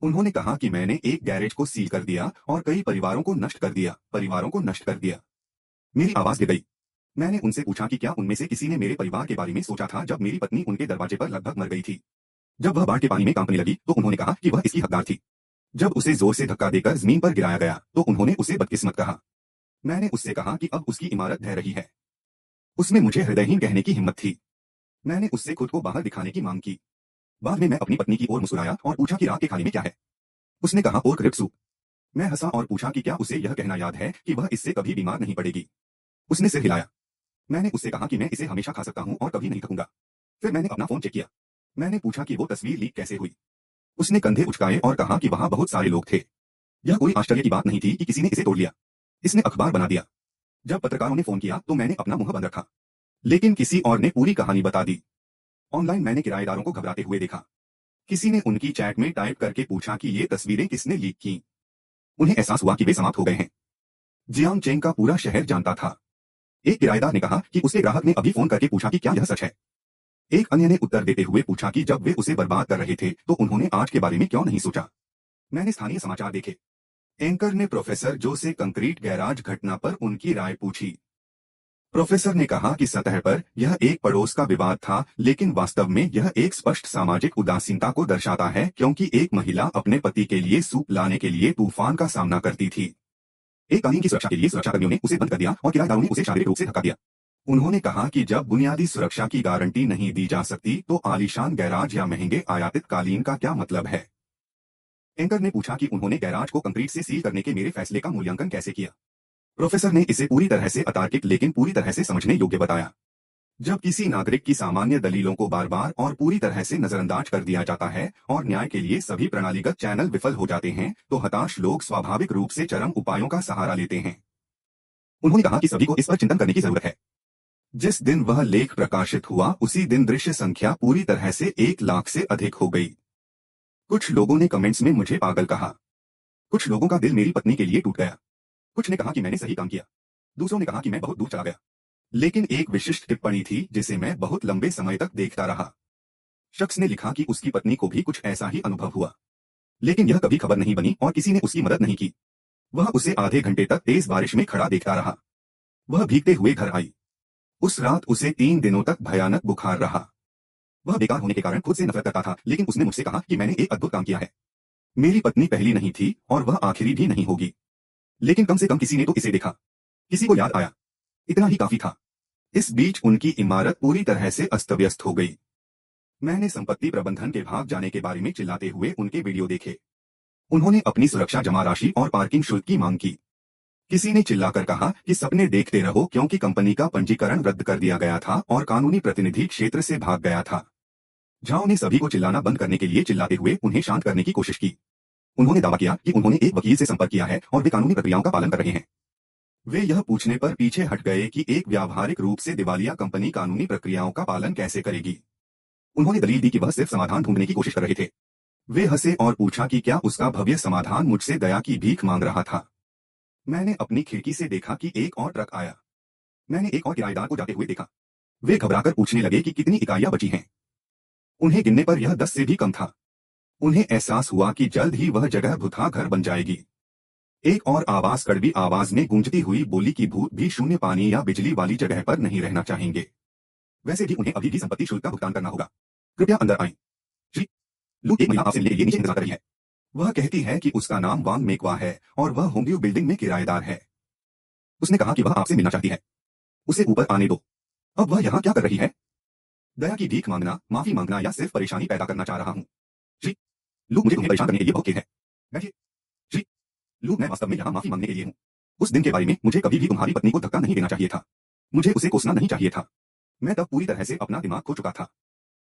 उन्होंने कहा कि मैंने एक गैरेज को सील कर दिया और कई परिवारों को नष्ट कर दिया, परिवारों को नष्ट कर दिया। मेरी आवाज गिर गई। मैंने उनसे पूछा कि क्या उनमें से किसी ने मेरे परिवार के बारे में सोचा था जब मेरी पत्नी उनके दरवाजे पर लगभग मर गई थी। जब वह बाढ़ के पानी में कांपने लगी तो उन्होंने कहा कि वह इसकी हकदार थी। जब उसे जोर से धक्का देकर जमीन पर गिराया गया तो उन्होंने उसे बदकिस्मत कहा। मैंने उससे कहा कि अब उसकी इमारत ढह रही है। उसमें मुझे हृदयहीन कहने की हिम्मत थी। मैंने उससे खुद को बाहर दिखाने की मांग की। बाद में मैं अपनी पत्नी की ओर मुस्कुराया और पूछा कि रात के खाने में क्या है। उसने कहा पोर्क रिब सूप। मैं हंसा और पूछा कि क्या उसे यह कहना याद है कि वह इससे कभी बीमार नहीं पड़ेगी। उसने सिर हिलाया। मैंने उससे कहा कि मैं इसे हमेशा खा सकता हूं और कभी नहीं थकूंगा। फिर मैंने अपना फोन चेक किया। मैंने पूछा कि वो तस्वीर लीक कैसे हुई। उसने कंधे उचकाए और कहा कि वहां बहुत सारे लोग थे। यह कोई आश्चर्य की बात नहीं थी कि किसी ने इसे तोड़ लिया। इसने अखबार बना दिया। जब पत्रकारों ने फोन किया तो मैंने अपना मुंह बंद रखा। लेकिन किसी और ने पूरी कहानी बता दी। ऑनलाइन मैंने किराएदारों को घबराते हुए देखा। किसी ने उनकी चैट में टाइप करके पूछा कि ये तस्वीरें किसने लीक की। उन्हें एहसास हुआ कि वे समाप्त हो गए हैं। जियांग चेंग का पूरा शहर जानता था। एक किराएदार ने कहा कि उसके ग्राहक ने अभी फोन करके पूछा कि क्या यह सच है। एक अन्य ने उत्तर देते हुए पूछा कि जब वे उसे बर्बाद कर रहे थे तो उन्होंने आज के बारे में क्यों नहीं सोचा। मैंने स्थानीय समाचार देखे। एंकर ने प्रोफेसर जो से कंक्रीट गैराज घटना पर उनकी राय पूछी। प्रोफेसर ने कहा कि सतह पर यह एक पड़ोस का विवाद था, लेकिन वास्तव में यह एक स्पष्ट सामाजिक उदासीनता को दर्शाता है, क्योंकि एक महिला अपने पति के लिए सूप लाने के लिए तूफान का सामना करती थी। एक कालीन की सुरक्षा के लिए सुरक्षाकर्मियों ने उसे बंद कर दिया और किराएदारों ने उसे शारीरिक रूप से धक्का दिया। उन्होंने कहा कि जब बुनियादी सुरक्षा की गारंटी नहीं दी जा सकती तो आलीशान गैराज या महंगे आयातित कालीन का क्या मतलब है। एंकर ने पूछा कि उन्होंने गैराज को कंक्रीट से सील करने के मेरे फैसले का मूल्यांकन कैसे किया। प्रोफेसर ने इसे पूरी तरह से अतार्किक लेकिन पूरी तरह से समझने योग्य बताया। जब किसी नागरिक की सामान्य दलीलों को बार बार और पूरी तरह से नजरअंदाज कर दिया जाता है और न्याय के लिए सभी प्रणालीगत चैनल विफल हो जाते हैं तो हताश लोग स्वाभाविक रूप से चरम उपायों का सहारा लेते हैं। उन्होंने कहा कि सभी को इस पर चिंतन करने की जरूरत है। जिस दिन वह लेख प्रकाशित हुआ उसी दिन दृश्य संख्या पूरी तरह से 1 लाख से अधिक हो गई। कुछ लोगों ने कमेंट्स में मुझे पागल कहा। कुछ लोगों का दिल मेरी पत्नी के लिए टूट गया। कुछ ने कहा कि मैंने सही काम किया। दूसरों ने कहा कि मैं बहुत दूर चला गया। लेकिन एक विशिष्ट टिप्पणी थी जिसे मैं बहुत लंबे समय तक देखता रहा। शख्स ने लिखा कि उसकी पत्नी को भी कुछ ऐसा ही अनुभव हुआ, लेकिन यह कभी खबर नहीं बनी और किसी ने उसकी मदद नहीं की। वह उसे आधे घंटे तक तेज बारिश में खड़ा देखता रहा। वह भीगते हुए घर आई। उस रात उसे 3 दिनों तक भयानक बुखार रहा। वह बेकार होने के कारण खुद से नफरत करता था, लेकिन उसने मुझसे कहा कि मैंने एक अद्भुत काम किया है। मेरी पत्नी पहली नहीं थी और वह आखिरी भी नहीं होगी, लेकिन कम से कम किसी ने तो इसे देखा। किसी को याद आया। इतना ही काफी था। इस बीच उनकी इमारत पूरी तरह से अस्त व्यस्त हो गई। मैंने संपत्ति प्रबंधन के भाग जाने के बारे में चिल्लाते हुए उनके वीडियो देखे। उन्होंने अपनी सुरक्षा जमा राशि और पार्किंग शुल्क की मांग की। किसी ने चिल्लाकर कहा कि सपने देखते रहो, क्योंकि कंपनी का पंजीकरण रद्द कर दिया गया था और कानूनी प्रतिनिधि क्षेत्र से भाग गया था। झाओ ने सभी को चिल्लाना बंद करने के लिए चिल्लाते हुए उन्हें शांत करने की कोशिश की। उन्होंने दावा किया कि उन्होंने एक वकील से संपर्क किया है और वे कानूनी प्रक्रियाओं का पालन कर रहे हैं। वे यह पूछने पर पीछे हट गए कि एक व्यावहारिक रूप से दिवालिया कंपनी कानूनी प्रक्रियाओं का पालन कैसे करेगी। उन्होंने दलील दी कि वह सिर्फ समाधान ढूंढने की कोशिश कर रहे थे। वे हंसे और पूछा कि क्या उसका भव्य समाधान मुझसे दया की भीख मांग रहा था। मैंने अपनी खिड़की से देखा कि एक और ट्रक आया। मैंने एक और किराएदार को जाते हुए देखा। वे घबराकर पूछने लगे कि कितनी इकाइयां बची हैं। उन्हें गिनने पर यह 10 से भी कम था। उन्हें एहसास हुआ कि जल्द ही वह जगह भुतहा घर बन जाएगी। एक और आवाज कड़वी आवाज में गूंजती हुई बोली कि भूत भी शून्य पानी या बिजली वाली जगह पर नहीं रहना चाहेंगे। वैसे भी उन्हें अभी भी संपत्ति शुल्क का भुगतान करना होगा। कृपया अंदर आएं। श्री लू, एक महिला आपसे मिलने के लिए नीचे इंतजार कर रही है। वह कहती है कि उसका नाम वांग मेकवा है और वह होंग्यू बिल्डिंग में किराएदार है। उसने कहा कि वह आपसे मिलना चाहती है। उसे ऊपर आने दो। अब वह यहाँ क्या कर रही है? दया की भीख मांगना, माफी मांगना या सिर्फ परेशानी पैदा करना चाह रहा हूँ? श्री लू, मुझे तुम्हें परेशान करने के लिए बहुत खेद है। बैठिए। श्री लू, मैं वास्तव में यहाँ माफी मांगने के लिए हूँ। उस दिन के बारे में मुझे कभी भी तुम्हारी पत्नी को धक्का नहीं देना चाहिए था। मुझे उसे कोसना नहीं चाहिए था। मैं तब पूरी तरह से अपना दिमाग खो चुका था।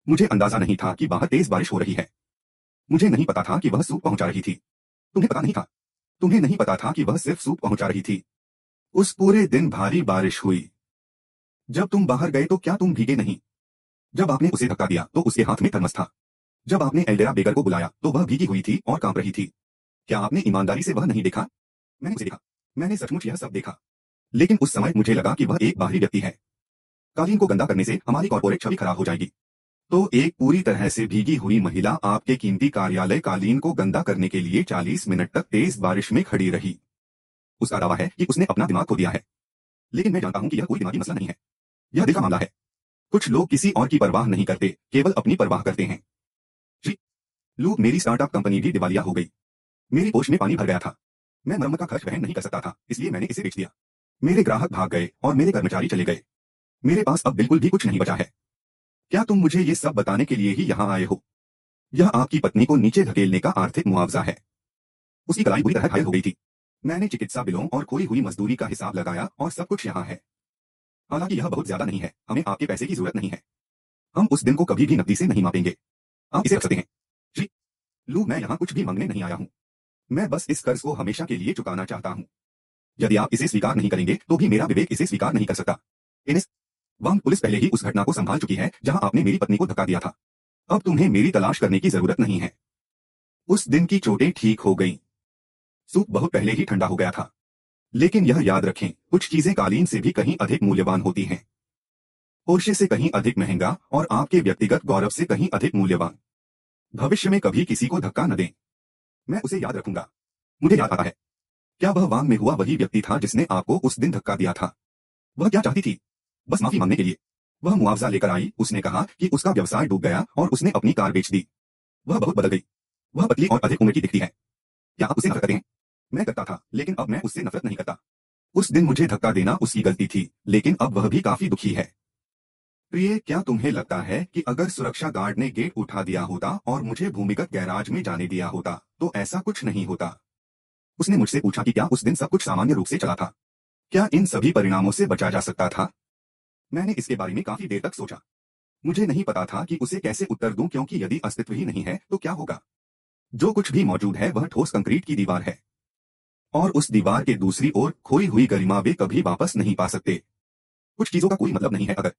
मुझे अंदाजा नहीं था कि बाहर तेज बारिश हो रही है। मुझे नहीं पता था कि वह सूप पहुंचा रही थी। तुम्हें पता नहीं था? तुम्हें नहीं पता था कि वह सिर्फ सूप पहुंचा रही थी। उस पूरे दिन भारी बारिश हुई। जब तुम बाहर गए तो क्या तुम भीगे नहीं? जब आपने उसे धक्का दिया तो उसके हाथ में थर्मस था। जब आपने एल्डेरा बेगर को बुलाया तो वह भीगी हुई थी और कांप रही थी। क्या आपने ईमानदारी से वह नहीं देखा? मैंने उसे देखा। मैंने सचमुच यह सब देखा। लेकिन उस समय मुझे लगा कि वह एक बाहरी व्यक्ति है। कालीन को गंदा करने से हमारी कॉर्पोरेट छवि खराब हो जाएगी। तो एक पूरी तरह से भीगी हुई महिला आपके कीमती कार्यालय कालीन को गंदा करने के लिए 40 मिनट तक तेज बारिश में खड़ी रही। उसका दावा है कि उसने अपना दिमाग खो दिया है। लेकिन मैं जानता हूं कि यह कोई दिमागी मसला नहीं है। यह दिल का मामला है। कुछ लोग किसी और की परवाह नहीं करते, केवल अपनी परवाह करते हैं। श्री लू, मेरी स्टार्टअप कंपनी भी दिवालिया हो गई। मेरी पोष में पानी भर गया था। मैं मरम्मत का खर्च वहन नहीं कर सकता था, इसलिए मैंने इसे बेच दिया। मेरे ग्राहक भाग गए और मेरे कर्मचारी चले गए। मेरे पास अब बिल्कुल भी कुछ नहीं बचा है। क्या तुम मुझे ये सब बताने के लिए ही यहाँ आए हो? यह आपकी पत्नी को नीचे धकेलने का आर्थिक मुआवजा है। उसकी कलाई बुरी तरह घायल हो गई थी। मैंने चिकित्सा बिलों और खोई हुई मजदूरी का हिसाब लगाया और सब कुछ यहाँ है। हालांकि यह बहुत ज्यादा नहीं है, हमें आपके पैसे की जरूरत नहीं है। हम उस दिन को कभी भी नकदी से नहीं मापेंगे। आप इसे रख सकते हैं। श्री लू, मैं यहाँ कुछ भी मांगने नहीं आया हूँ। मैं बस इस कर्ज को हमेशा के लिए चुकाना चाहता हूँ। यदि आप इसे स्वीकार नहीं करेंगे तो भी मेरा विवेक इसे स्वीकार नहीं कर सकता। एनएस वांग, पुलिस पहले ही उस घटना को संभाल चुकी है जहां आपने मेरी पत्नी को धक्का दिया था। अब तुम्हें मेरी तलाश करने की जरूरत नहीं है। उस दिन की चोटें ठीक हो गईं। सूप बहुत पहले ही ठंडा हो गया था। लेकिन यह याद रखें, कुछ चीजें कालीन से भी कहीं अधिक मूल्यवान होती हैं, पोर्शे से कहीं अधिक महंगा और आपके व्यक्तिगत गौरव से कहीं अधिक मूल्यवान। भविष्य में कभी किसी को धक्का न दें। मैं उसे याद रखूंगा। मुझे याद आता है, क्या वह वांग में हुआ वही व्यक्ति था जिसने आपको उस दिन धक्का दिया था? वह क्या चाहती थी? बस माफी मांगने के लिए। वह मुआवजा लेकर आई, उसने कहा कि उसका व्यवसाय डूब गया और उसने अपनी कार बेच दी। वह बहुत बदल गई। वह पतली और अधिक उम्र की दिखती है। क्या आप उससे नफरत करते हैं? मैं करता था, लेकिन अब मैं उससे नफरत नहीं करता। उस दिन मुझे धक्का देना उसकी गलती थी, लेकिन अब वह भी काफी दुखी है। प्रिय, क्या तुम्हें लगता है कि अगर सुरक्षा गार्ड ने गेट उठा दिया होता और मुझे भूमिगत गैराज में जाने दिया होता, तो ऐसा कुछ नहीं होता? उसने मुझसे पूछा कि क्या उस दिन सब कुछ सामान्य रूप से चला था? क्या इन सभी परिणामों से बचा जा सकता था? मैंने इसके बारे में काफी देर तक सोचा। मुझे नहीं पता था कि उसे कैसे उत्तर दूं, क्योंकि यदि अस्तित्व ही नहीं है तो क्या होगा? जो कुछ भी मौजूद है वह ठोस कंक्रीट की दीवार है, और उस दीवार के दूसरी ओर खोई हुई गरिमा वे कभी वापस नहीं पा सकते। कुछ चीजों का कोई मतलब नहीं है। अगर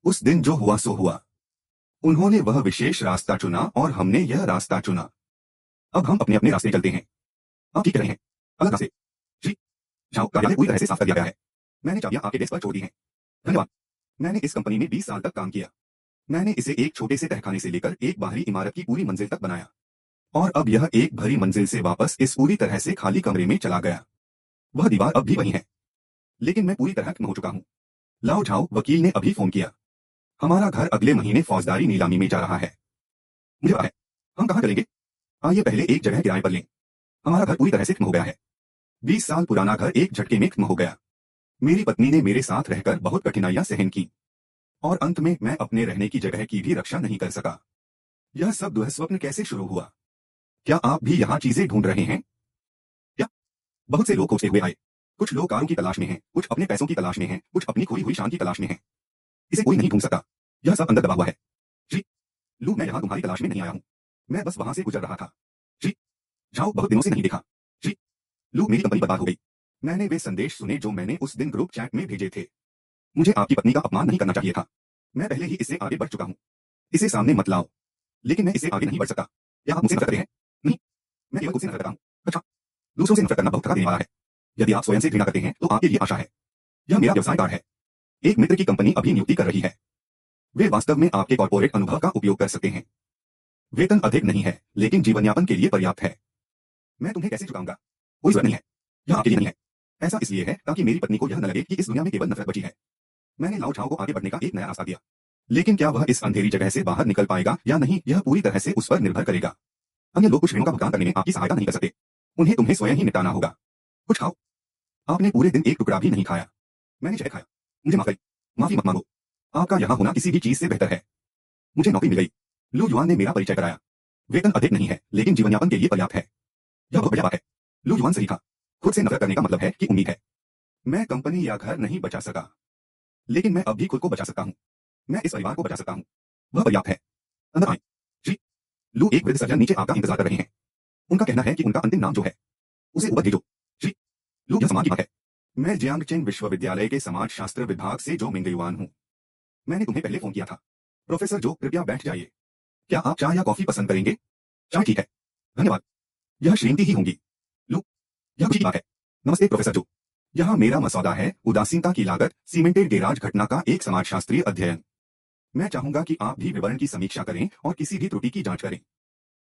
उस दिन जो हुआ सो हुआ। उन्होंने वह विशेष रास्ता चुना और हमने यह रास्ता चुना। अब हम अपने अपने रास्ते चलते हैं। आप ठीक कह रहे हैं, अलग रास्ते। श्री झाओ, कार्यालय पूरी तरह से साफ कर दिया गया है। मैंने चाबियां आपके डेस्क पर छोड़ दी हैं। धन्यवाद। मैंने इस कंपनी में 20 साल तक काम किया। मैंने इसे एक छोटे से तहखाने से लेकर एक बाहरी इमारत की पूरी मंजिल तक बनाया, और अब यह एक भरी मंजिल से वापस इस पूरी तरह से खाली कमरे में चला गया। वह दीवार अब भी वही है, लेकिन मैं पूरी तरह खत्म हो चुका हूं। लाओ झाओ, वकील ने अभी फोन किया। हमारा घर अगले महीने फौजदारी नीलामी में जा रहा है। मुझे पता है। हम कहाँ चलेंगे? आइए पहले एक जगह किराए पर लें। हमारा घर पूरी तरह से खत्म हो गया है। 20 साल पुराना घर एक झटके में खत्म हो गया। मेरी पत्नी ने मेरे साथ रहकर बहुत कठिनाइयां सहन की, और अंत में मैं अपने रहने की जगह की भी रक्षा नहीं कर सका। यह सब दुस्वप्न कैसे शुरू हुआ? क्या आप भी यहाँ चीजें ढूंढ रहे हैं? क्या? बहुत से लोग खोजते हुए आए। कुछ लोग कारों की तलाश में हैं, कुछ अपने पैसों की तलाश में हैं, कुछ अपनी खोई हुई शान की तलाश में हैं। इसे कोई नहीं ढूंढ सकता। यह सब अंदर दबा हुआ है। श्री लू, मैं यहाँ तुम्हारी तलाश में नहीं आया हूँ। मैं बस वहां से गुजर रहा था। श्री झाओ, बहुत दिनों से नहीं देखा। श्री लू, मेरी कंपनी बर्बाद हो गई। मैंने वे संदेश सुने जो मैंने उस दिन ग्रुप चैट में भेजे थे। मुझे आपकी पत्नी का अपमान नहीं करना चाहिए था। मैं पहले ही इससे आगे बढ़ चुका हूँ। इसे सामने मत लाओ। लेकिन मैं इससे आगे नहीं बढ़ सकता। क्या आप मुझसे नफरत करते हैं? नहीं, मैं केवल खुद से नफरत करता हूँ। अच्छा, दूसरों से नफरत करना बहुत थका देने वाला है। यदि आप स्वयं से घृणा करते हैं तो आपके लिए आशा है। यह मेरा व्यवसाय कार्ड है। एक मित्र की कंपनी अभी नियुक्ति कर रही है। वे वास्तव में आपके कॉर्पोरेट अनुभव का उपयोग कर सकते हैं। वेतन अधिक नहीं है, लेकिन जीवनयापन के लिए पर्याप्त है। मैं तुम्हें कैसे चुकाऊंगा? कोई जरूरत नहीं है। यह आपके लिए नहीं है। ऐसा इसलिए है ताकि मेरी पत्नी को यह न लगे कि इस दुनिया में केवल नफरत बची है। मैंने लाओ झाओ को आगे बढ़ने का एक नया रास्ता दिया, लेकिन क्या वह इस अंधेरी जगह से बाहर निकल पाएगा या नहीं, यह पूरी तरह से उस पर निर्भर करेगा। अन्य लोग कुछ ऋणों का भुगतान करने में आपकी सहायता नहीं कर सकते। उन्हें तुम्हें स्वयं ही निपटाना होगा। कुछ खाओ। आपने पूरे दिन एक टुकड़ा भी नहीं खाया। मैंने शहद खाया। मुझे माफ करें। माफी मत मांगो। आपका यहाँ होना किसी भी चीज से बेहतर है। मुझे नौकरी मिल गई। लू युआन ने मेरा परिचय कराया। वेतन अधिक नहीं है, लेकिन जीवनयापन के लिए पर्याप्त है। यह बहुत बढ़िया बात है। लू युआन सही था। खुद से नफरत करने का मतलब है कि उम्मीद है। मैं कंपनी या घर नहीं बचा सका, लेकिन मैं अब भी खुद को बचा सकता हूँ। मैं इस परिवार को बचा सकता हूँ। वह पर्याप्त है। अंदर आए। श्री लू, एक वृद्ध सर्जन नीचे आपका इंतजार कर रहे हैं। उनका कहना है कि उनका अंतिम नाम जो है उसे ऊपर भेजो। श्री लू, यह समाज की बात है। मैं जियांगचेन विश्वविद्यालय के समाजशास्त्र विभाग से जो मिंगयुआन हूँ। मैंने तुम्हें पहले फोन किया था। प्रोफेसर जो, कृपया बैठ जाइए। क्या आप चाय या कॉफी पसंद करेंगे? चाय ठीक है, धन्यवाद। यह श्रीमती ही होंगी। लू, यह खुशी की बात है। नमस्ते प्रोफेसर जो। यहाँ मेरा मसौदा है, उदासीनता की लागत, सीमेंटेड गैराज घटना का एक समाजशास्त्रीय अध्ययन। मैं चाहूंगा कि आप भी विवरण की समीक्षा करें और किसी भी त्रुटि की जांच करें।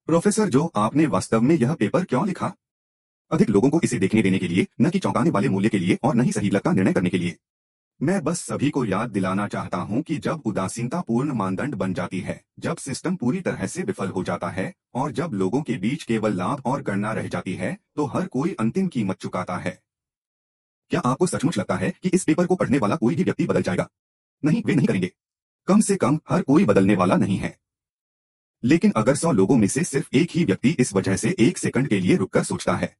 प्रोफेसर जो, आपने वास्तव में यह पेपर क्यों लिखा? अधिक लोगों को इसे देखने देने के लिए, न कि चौंकाने वाले मूल्य के लिए और न ही सही लग का निर्णय करने के लिए। मैं बस सभी को याद दिलाना चाहता हूं कि जब उदासीनता पूर्ण मानदंड बन जाती है, जब सिस्टम पूरी तरह से विफल हो जाता है, और जब लोगों के बीच केवल लाभ और गणना रह जाती है, तो हर कोई अंतिम कीमत चुकाता है। क्या आपको सचमुच लगता है कि इस पेपर को पढ़ने वाला कोई भी व्यक्ति बदल जाएगा? नहीं, वे नहीं करेंगे। कम से कम हर कोई बदलने वाला नहीं है। लेकिन अगर 100 लोगों में से सिर्फ एक ही व्यक्ति इस वजह से एक सेकंड के लिए रुककर सोचता है,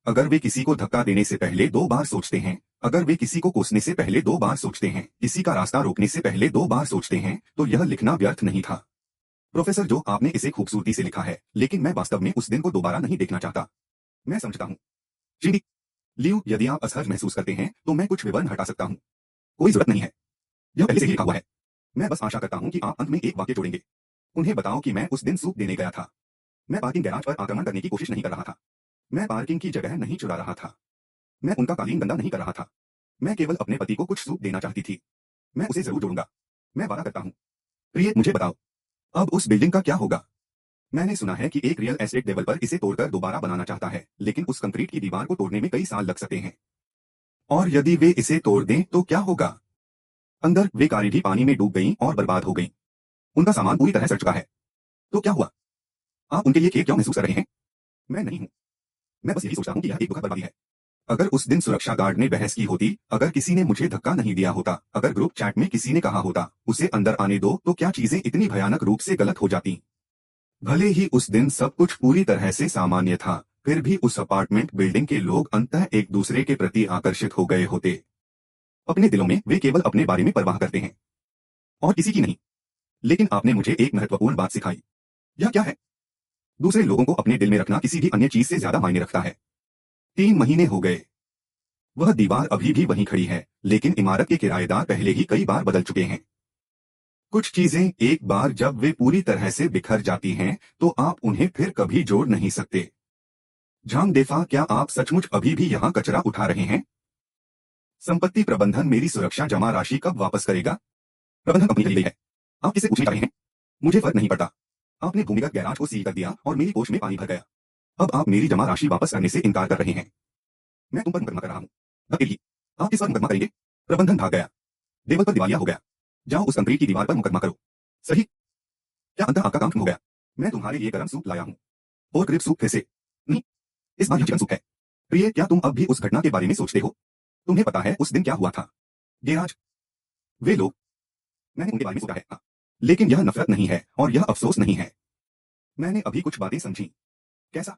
अगर वे किसी को धक्का देने से पहले 2 बार सोचते हैं, अगर वे किसी को कोसने से पहले 2 बार सोचते हैं, किसी का रास्ता रोकने से पहले 2 बार सोचते हैं, तो यह लिखना व्यर्थ नहीं था। प्रोफेसर जो, आपने इसे खूबसूरती से लिखा है, लेकिन मैं वास्तव में उस दिन को दोबारा नहीं देखना चाहता। मैं समझता हूँ। श्रीमती लियू, यदि आप असहज महसूस करते हैं तो मैं कुछ विवरण हटा सकता हूँ। कोई जरूरत नहीं है। यह पहले से ही लिखा हुआ है। मैं बस आशा करता हूँ कि आप अंत में एक वाक्य जोड़ेंगे। उन्हें बताओ कि मैं उस दिन सूप देने गया था। मैं पार्किंग गैराज पर आक्रमण करने की कोशिश नहीं कर रहा था। मैं पार्किंग की जगह नहीं चुरा रहा था। मैं उनका कालीन गंदा नहीं कर रहा था। मैं केवल अपने पति को कुछ सूप देना चाहती थी। मैं उसे जरूर जोड़ूंगा। मैं वादा करता हूँ। प्रिय, मुझे बताओ, अब उस बिल्डिंग का क्या होगा? मैंने सुना है कि एक रियल एस्टेट डेवलपर इसे तोड़कर दोबारा बनाना चाहता है, लेकिन उस कंक्रीट की दीवार को तोड़ने में कई साल लग सकते हैं। और यदि वे इसे तोड़ दें तो क्या होगा? अंदर वे कारें भी पानी में डूब गईं और बर्बाद हो गईं। उनका सामान पूरी तरह सड़ चुका है। तो क्या हुआ? आप उनके लिए खेद क्यों महसूस कर रहे हैं? मैं नहीं हूं। मैं बस यही सोचता हूं कि यह एक दुखद बर्बादी है। अगर उस दिन सुरक्षा गार्ड ने बहस की होती, अगर किसी ने मुझे धक्का नहीं दिया होता, अगर ग्रुप चैट में किसी ने कहा होता, उसे अंदर आने दो, तो क्या चीजें इतनी भयानक रूप से गलत हो जाती? भले ही उस दिन सब कुछ पूरी तरह से सामान्य था, फिर भी उस अपार्टमेंट बिल्डिंग के लोग अंततः एक दूसरे के प्रति आकर्षित हो गए होते। अपने दिलों में वे केवल अपने बारे में परवाह करते हैं और किसी की नहीं। लेकिन आपने मुझे एक महत्वपूर्ण बात सिखाई। यह क्या है? दूसरे लोगों को अपने दिल में रखना किसी भी अन्य चीज से ज्यादा मायने रखता है। 3 महीने हो गए। वह दीवार अभी भी वहीं खड़ी है, लेकिन इमारत के किराएदार पहले ही कई बार बदल चुके हैं। कुछ चीजें एक बार जब वे पूरी तरह से बिखर जाती हैं, तो आप उन्हें फिर कभी जोड़ नहीं सकते। झांगदेफा, क्या आप सचमुच अभी भी यहाँ कचरा उठा रहे हैं? संपत्ति प्रबंधन मेरी सुरक्षा जमा राशि कब वापस करेगा? प्रबंधन कंपनी चली गई है। आप किससे पूछने जा रहे हैं? मुझे फर्क नहीं पड़ता। आपने भूमिगत गैराज को सील कर दिया और मेरी कोष में पानी भर गया। अब आप मेरी जमा राशि वापस करने से इनकार कर रहे हैं। मैं तुम पर मुकदमा कर रहा हूँ। अकेली। आप किस पर मुकदमा करेंगे? प्रबंधन भाग गया। डेवलपर दिवालिया हो गया। जाओ उस कंक्रीट की दीवार पर मुकदमा करो। सही। क्या अंतर आपका काम खत्म हो गया? मैं तुम्हारे लिए गर्म सूप लाया हूँ। और क्रिप सूप फिर से? नहीं, इस बार यह चिकन सूप है। प्रिय, क्या तुम अब भी उस घटना के बारे में सोचते हो? तुम्हें पता है उस दिन क्या हुआ था? गैराज। वे लोग। मैंने उनके बारे में सोचा है, हाँ। लेकिन यह नफरत नहीं है और यह अफसोस नहीं है। मैंने अभी कुछ बातें समझी। कैसा?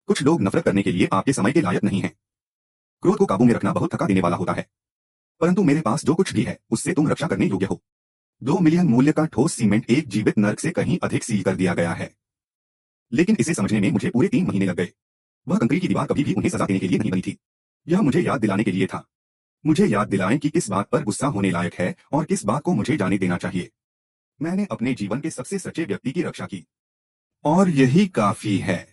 कुछ लोग नफरत करने के लिए आपके समय के लायक नहीं हैं। क्रोध को काबू में रखना बहुत थका देने वाला होता है। परंतु मेरे पास जो कुछ भी है, उससे तुम रक्षा करने योग्य हो। 2 मिलियन मूल्य का ठोस सीमेंट एक जीवित नर्क से कहीं अधिक सील कर दिया गया है। लेकिन इसे समझने में मुझे पूरे 3 महीने लग गए। वह कंक्रीट की दीवार कभी भी उन्हें सजा देने के लिए नहीं बनी थी। यह मुझे याद दिलाने के लिए था। मुझे याद दिलाएं कि किस बात पर गुस्सा होने लायक है और किस बात को मुझे जाने देना चाहिए। मैंने अपने जीवन के सबसे सच्चे व्यक्ति की रक्षा की। और यही काफी है।